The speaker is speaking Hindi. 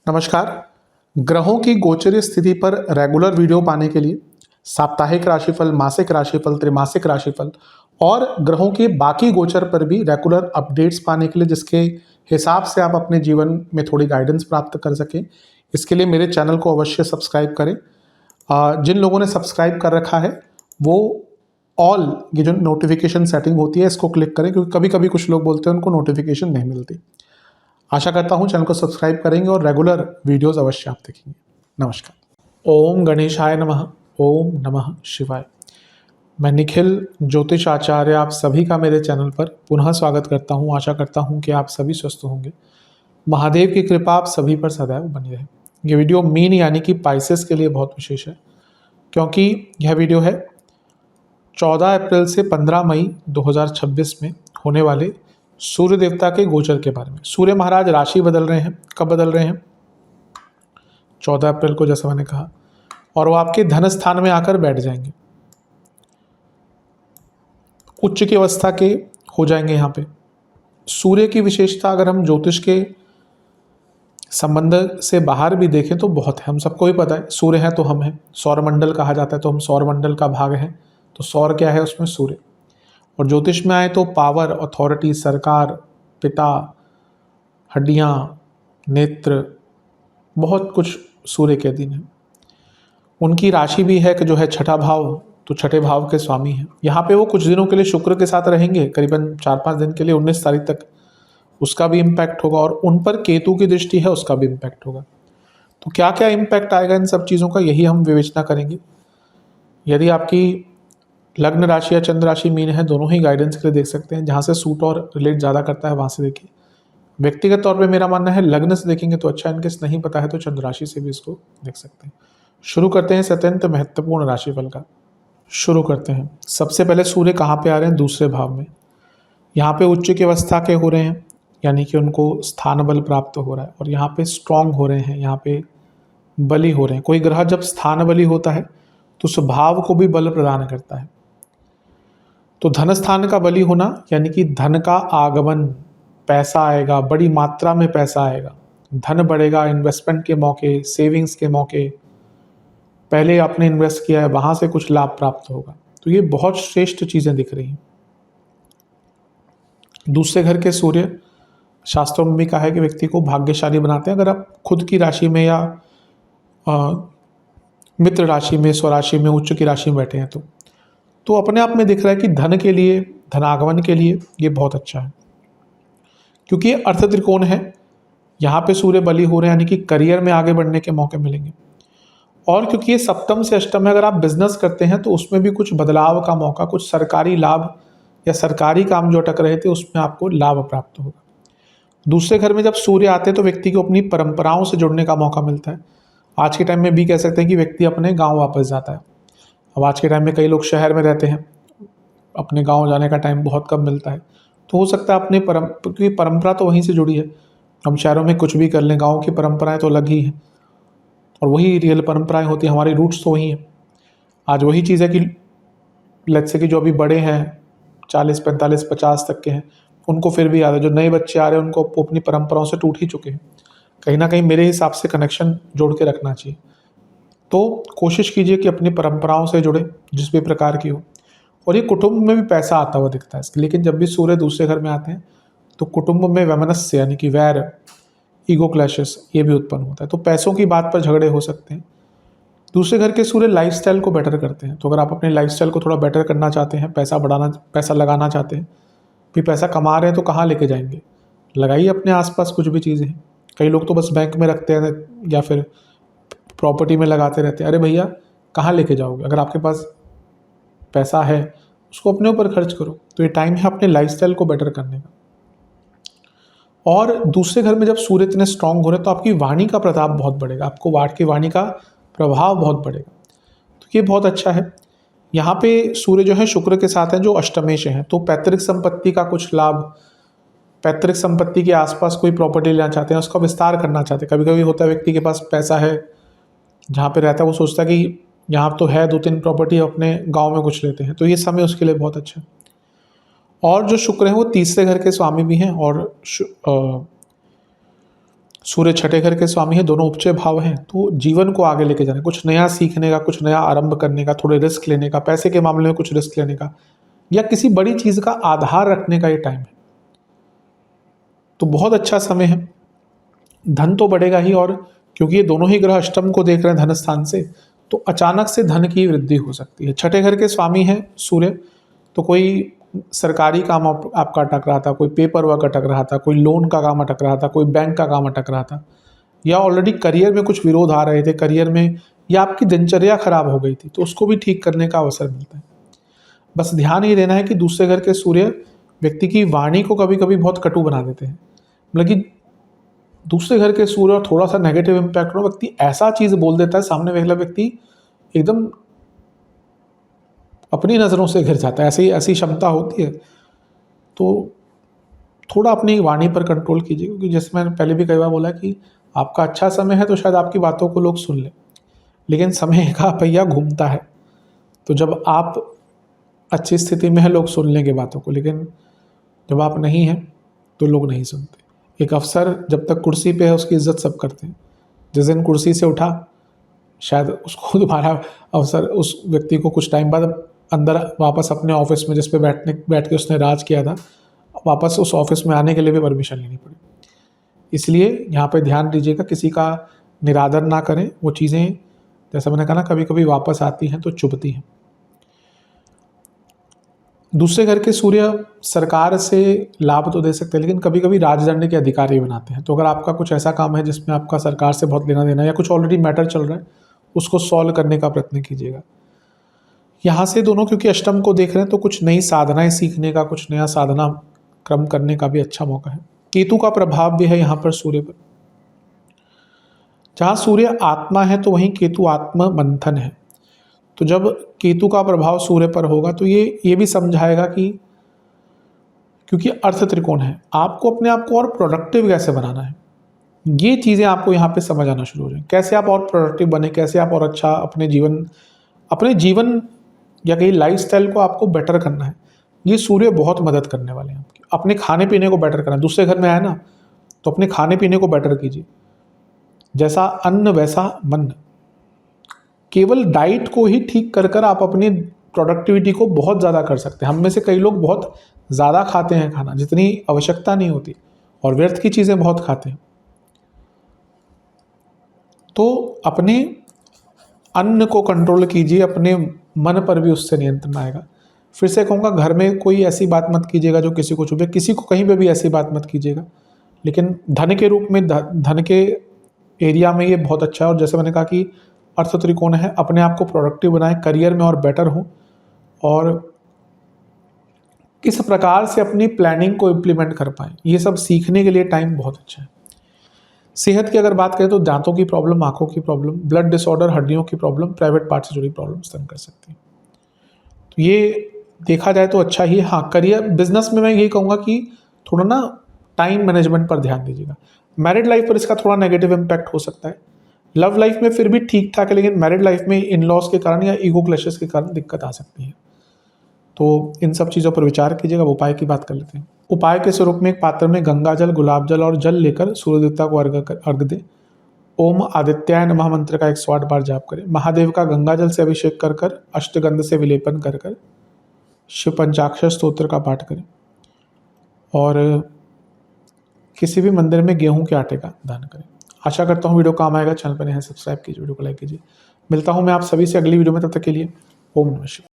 नमस्कार। ग्रहों की गोचरीय स्थिति पर रेगुलर वीडियो पाने के लिए साप्ताहिक राशिफल, मासिक राशिफल, त्रैमासिक राशिफल और ग्रहों के बाकी गोचर पर भी रेगुलर अपडेट्स पाने के लिए, जिसके हिसाब से आप अपने जीवन में थोड़ी गाइडेंस प्राप्त कर सकें, इसके लिए मेरे चैनल को अवश्य सब्सक्राइब करें। जिन लोगों ने सब्सक्राइब कर रखा है वो ऑल ये जो नोटिफिकेशन सेटिंग होती है इसको क्लिक करें, क्योंकि कभी कभी कुछ लोग बोलते हैं उनको नोटिफिकेशन नहीं मिलती। आशा करता हूँ चैनल को सब्सक्राइब करेंगे और रेगुलर वीडियोस अवश्य आप देखेंगे। नमस्कार। ओम गणेशाय नमः। ओम नमः शिवाय। मैं निखिल ज्योतिष आचार्य आप सभी का मेरे चैनल पर पुनः स्वागत करता हूँ। आशा करता हूँ कि आप सभी स्वस्थ होंगे। महादेव की कृपा आप सभी पर सदैव बनी रहे। ये वीडियो मीन यानी कि पाइसेस के लिए बहुत विशेष है, क्योंकि यह वीडियो है 14 अप्रैल से 15 मई 2026 में होने वाले सूर्य देवता के गोचर के बारे में। सूर्य महाराज राशि बदल रहे हैं। कब बदल रहे हैं? 14 अप्रैल को, जैसा मैंने कहा, और वो आपके धन स्थान में आकर बैठ जाएंगे। उच्च की अवस्था के हो जाएंगे। यहाँ पे सूर्य की विशेषता अगर हम ज्योतिष के संबंध से बाहर भी देखें तो बहुत है। हम सबको भी पता है सूर्य है तो हम हैं। सौरमंडल कहा जाता है तो हम सौरमंडल का भाग हैं। तो सौर क्या है? उसमें सूर्य। और ज्योतिष में आए तो पावर, अथॉरिटी, सरकार, पिता, हड्डियाँ, नेत्र, बहुत कुछ सूर्य के अधीन है। उनकी राशि भी है कि जो है छठा भाव, तो छठे भाव के स्वामी हैं। यहाँ पे वो कुछ दिनों के लिए शुक्र के साथ रहेंगे, करीबन 4-5 दिन के लिए, 19 तारीख तक। उसका भी इम्पैक्ट होगा और उन पर केतु की दृष्टि है, उसका भी इम्पैक्ट होगा। तो क्या क्या इम्पैक्ट आएगा इन सब चीज़ों का, यही हम विवेचना करेंगे। यदि आपकी लग्न राशि या चंद्र राशि मीन है, दोनों ही गाइडेंस के लिए देख सकते हैं। जहाँ से सूट और रिलेट ज़्यादा करता है वहाँ से देखिए। व्यक्तिगत तौर पे मेरा मानना है लग्न से देखेंगे तो अच्छा, इनकेस नहीं पता है तो चंद्र राशि से भी इसको देख सकते हैं। शुरू करते हैं इस अत्यंत महत्वपूर्ण राशिफल का। शुरू करते हैं। सबसे पहले सूर्य कहाँ पे आ रहे हैं? दूसरे भाव में। यहाँ पे उच्च की अवस्था के हो रहे हैं, यानी कि उनको स्थान बल प्राप्त हो रहा है, और यहाँ पे स्ट्रांग हो रहे हैं, यहाँ पे बली हो रहे हैं। कोई ग्रह जब स्थान बली होता है तो स्वभाव को भी बल प्रदान करता है। तो धन स्थान का बली होना यानी कि धन का आगमन, पैसा आएगा, बड़ी मात्रा में पैसा आएगा, धन बढ़ेगा, इन्वेस्टमेंट के मौके, सेविंग्स के मौके, पहले आपने इन्वेस्ट किया है वहाँ से कुछ लाभ प्राप्त होगा। तो ये बहुत श्रेष्ठ चीज़ें दिख रही हैं। दूसरे घर के सूर्य शास्त्रों में भी कहा है कि व्यक्ति को भाग्यशाली बनाते हैं। अगर आप खुद की राशि में या मित्र राशि में, स्वराशि में, उच्च की राशि में बैठे हैं तो अपने आप में दिख रहा है कि धन के लिए, धनागमन के लिए ये बहुत अच्छा है, क्योंकि ये अर्थ त्रिकोण है। यहाँ पे सूर्य बली हो रहे हैं, यानी कि करियर में आगे बढ़ने के मौके मिलेंगे। और क्योंकि ये सप्तम से अष्टम में, अगर आप बिजनेस करते हैं तो उसमें भी कुछ बदलाव का मौका, कुछ सरकारी लाभ या सरकारी काम जो अटक रहे थे उसमें आपको लाभ प्राप्त होगा। दूसरे घर में जब सूर्य आते हैं तो व्यक्ति को अपनी परंपराओं से जुड़ने का मौका मिलता है। आज के टाइम में भी कह सकते हैं कि व्यक्ति अपने गाँव वापस जाता है। अब आज के टाइम में कई लोग शहर में रहते हैं, अपने गांव जाने का टाइम बहुत कम मिलता है। तो हो सकता है अपने क्योंकि परंपरा तो वहीं से जुड़ी है। हम शहरों में कुछ भी कर लें, गांव की परंपराएं तो अलग ही हैं और वही रियल परंपराएं होती हैं। हमारी रूट्स तो वही हैं। आज वही चीज़ है कि लेट्स से कि जो अभी बड़े हैं 40, 45, 50 तक के हैं, उनको फिर भी याद है। जो नए बच्चे आ रहे हैं उनको अपनी परंपराओं से टूट ही चुके हैं। कहीं ना कहीं मेरे हिसाब से कनेक्शन जोड़ के रखना चाहिए। तो कोशिश कीजिए कि अपनी परंपराओं से जुड़े, जिस भी प्रकार की हो। और ये कुटुंब में भी पैसा आता हुआ दिखता है। लेकिन जब भी सूर्य दूसरे घर में आते हैं तो कुटुंब में वैमनस्य यानी कि वैर, ईगो क्लैशेस, ये भी उत्पन्न होता है। तो पैसों की बात पर झगड़े हो सकते हैं। दूसरे घर के सूर्य लाइफस्टाइल को बेटर करते हैं। तो अगर आप अपने लाइफस्टाइल को थोड़ा बेटर करना चाहते हैं, पैसा बढ़ाना, पैसा लगाना चाहते हैं, भी पैसा कमा रहे हैं तो कहाँ लेके जाएंगे? लगाइए अपने आसपास कुछ भी चीज़ें। कई लोग तो बस बैंक में रखते हैं या फिर प्रॉपर्टी में लगाते रहते हैं। अरे भैया, कहाँ लेके जाओगे? अगर आपके पास पैसा है उसको अपने ऊपर खर्च करो। तो ये टाइम है अपने लाइफस्टाइल को बेटर करने का। और दूसरे घर में जब सूर्य इतने स्ट्रांग हो रहे हैं तो आपकी वाणी का प्रताप बहुत बढ़ेगा, आपको की वाणी का प्रभाव बहुत बढ़ेगा। तो ये बहुत अच्छा है। यहाँ पे सूर्य जो है शुक्र के साथ है, जो अष्टमेश है। तो पैतृक संपत्ति का कुछ लाभ, पैतृक संपत्ति के आसपास कोई प्रॉपर्टी लेना चाहते हैं, उसका विस्तार करना चाहते हैं। कभी कभी होता है व्यक्ति के पास पैसा है, जहाँ पे रहता है वो सोचता है कि यहाँ तो है 2-3 प्रॉपर्टी, अपने गांव में कुछ लेते हैं। तो ये समय उसके लिए बहुत अच्छा है। और जो शुक्र है वो तीसरे घर के स्वामी भी हैं और सूर्य छठे घर के स्वामी हैं, दोनों उपचय भाव हैं। तो जीवन को आगे लेके जाने, कुछ नया सीखने का, कुछ नया आरंभ करने का, थोड़े रिस्क लेने का, पैसे के मामले में कुछ रिस्क लेने का, या किसी बड़ी चीज़ का आधार रखने का ये टाइम है। तो बहुत अच्छा समय है। धन तो बढ़ेगा ही, और क्योंकि ये दोनों ही ग्रह अष्टम को देख रहे हैं धन स्थान से, तो अचानक से धन की वृद्धि हो सकती है। छठे घर के स्वामी हैं सूर्य, तो कोई सरकारी काम आपका अटक रहा था, कोई पेपर वर्क अटक रहा था, कोई लोन का काम अटक रहा था, कोई बैंक का काम अटक रहा था, या ऑलरेडी करियर में कुछ विरोध आ रहे थे करियर में, या आपकी दिनचर्या खराब हो गई थी, तो उसको भी ठीक करने का अवसर मिलता है। बस ध्यान ये देना है कि दूसरे घर के सूर्य व्यक्ति की वाणी को कभी कभी बहुत कटु बना देते हैं। मतलब कि दूसरे घर के सूर्य और थोड़ा सा नेगेटिव इम्पैक्ट हो, व्यक्ति ऐसा चीज़ बोल देता है, सामने वाला व्यक्ति एकदम अपनी नज़रों से घिर जाता है। ऐसी क्षमता होती है। तो थोड़ा अपनी वाणी पर कंट्रोल कीजिए, क्योंकि जैसे मैंने पहले भी कई बार बोला कि आपका अच्छा समय है तो शायद आपकी बातों को लोग सुन लें, लेकिन समय का पहिया घूमता है। तो जब आप अच्छी स्थिति में है लोग सुन लेंगे बातों को, लेकिन जब आप नहीं हैं तो लोग नहीं सुनते। एक अफसर जब तक कुर्सी पे है उसकी इज्जत सब करते हैं, जिस दिन कुर्सी से उठा शायद उसको दोबारा अफसर उस व्यक्ति को कुछ टाइम बाद अंदर वापस अपने ऑफिस में जिस पे बैठ के उसने राज किया था, वापस उस ऑफिस में आने के लिए भी परमिशन लेनी पड़ी। इसलिए यहाँ पे ध्यान दीजिएगा, किसी का निरादर ना करें। वो चीज़ें जैसा मैंने कहा ना, कभी कभी वापस आती हैं तो चुभती हैं। दूसरे घर के सूर्य सरकार से लाभ तो दे सकते हैं, लेकिन कभी कभी राजदंड के अधिकारी बनाते हैं। तो अगर आपका कुछ ऐसा काम है जिसमें आपका सरकार से बहुत लेना देना, या कुछ ऑलरेडी मैटर चल रहा है, उसको सॉल्व करने का प्रयत्न कीजिएगा। यहाँ से दोनों क्योंकि अष्टम को देख रहे हैं, तो कुछ नई साधनाएं सीखने का, कुछ नया साधना क्रम करने का भी अच्छा मौका है। केतु का प्रभाव भी है यहाँ पर सूर्य पर। जहाँ सूर्य आत्मा है तो वहीं केतु आत्म मंथन है। तो जब केतु का प्रभाव सूर्य पर होगा तो ये भी समझाएगा कि क्योंकि अर्थ त्रिकोण है, आपको अपने आप को और प्रोडक्टिव कैसे बनाना है, ये चीज़ें आपको यहाँ पे समझ आना शुरू हो जाए। कैसे आप और प्रोडक्टिव बने, कैसे आप और अच्छा अपने जीवन या कहीं लाइफस्टाइल को आपको बेटर करना है, ये सूर्य बहुत मदद करने वाले हैं आपकी। अपने खाने पीने को बेटर करना है, दूसरे घर में आए ना तो अपने खाने पीने को बेटर कीजिए। जैसा अन्न वैसा मन, केवल डाइट को ही ठीक कर आप अपनी प्रोडक्टिविटी को बहुत ज़्यादा कर सकते हैं। हम में से कई लोग बहुत ज़्यादा खाते हैं खाना, जितनी आवश्यकता नहीं होती, और व्यर्थ की चीज़ें बहुत खाते हैं। तो अपने अन्न को कंट्रोल कीजिए, अपने मन पर भी उससे नियंत्रण आएगा। फिर से कहूँगा, घर में कोई ऐसी बात मत कीजिएगा जो किसी को चुभे, किसी को कहीं पे भी ऐसी बात मत कीजिएगा। लेकिन धन के रूप में, धन के एरिया में ये बहुत अच्छा है। और जैसे मैंने कहा कि अर्थ त्रिकोण है, अपने आप को प्रोडक्टिव बनाएं, करियर में और बेटर हो, और किस प्रकार से अपनी प्लानिंग को इम्प्लीमेंट कर पाएँ, ये सब सीखने के लिए टाइम बहुत अच्छा है। सेहत की अगर बात करें तो दांतों की प्रॉब्लम, आंखों की प्रॉब्लम, ब्लड डिसऑर्डर, हड्डियों की प्रॉब्लम, प्राइवेट पार्ट से जुड़ी प्रॉब्लम स्तन कर सकती है। तो ये देखा जाए तो अच्छा ही है। हाँ, करियर बिजनेस में मैं यही कहूँगा कि थोड़ा ना टाइम मैनेजमेंट पर ध्यान दीजिएगा। मैरिड लाइफ पर इसका थोड़ा नेगेटिव इम्पैक्ट हो सकता है। लव लाइफ में फिर भी ठीक ठाक है, लेकिन मैरिड लाइफ में इन लॉज के कारण या ईगो क्लैशेस के कारण दिक्कत आ सकती है। तो इन सब चीज़ों पर विचार कीजिएगा। उपाय की बात कर लेते हैं। उपाय के स्वरूप में एक पात्र में गंगा जल, गुलाब जल और जल लेकर सूर्य देवता को अर्घ दे। ओम आदित्याय नमः मंत्र का 108 बार जाप करें। महादेव का गंगा जल से अभिषेक कर अष्टगंध से विलेपन कर शिव पंचाक्षर स्तोत्र का पाठ करें, और किसी भी मंदिर में गेहूं के आटे का दान करें। आशा करता हूँ वीडियो काम आएगा। चैनल पर नए हैं सब्सक्राइब कीजिए, वीडियो को लाइक कीजिए। मिलता हूँ मैं आप सभी से अगली वीडियो में, तब तक के लिए ओम नमः शिवाय।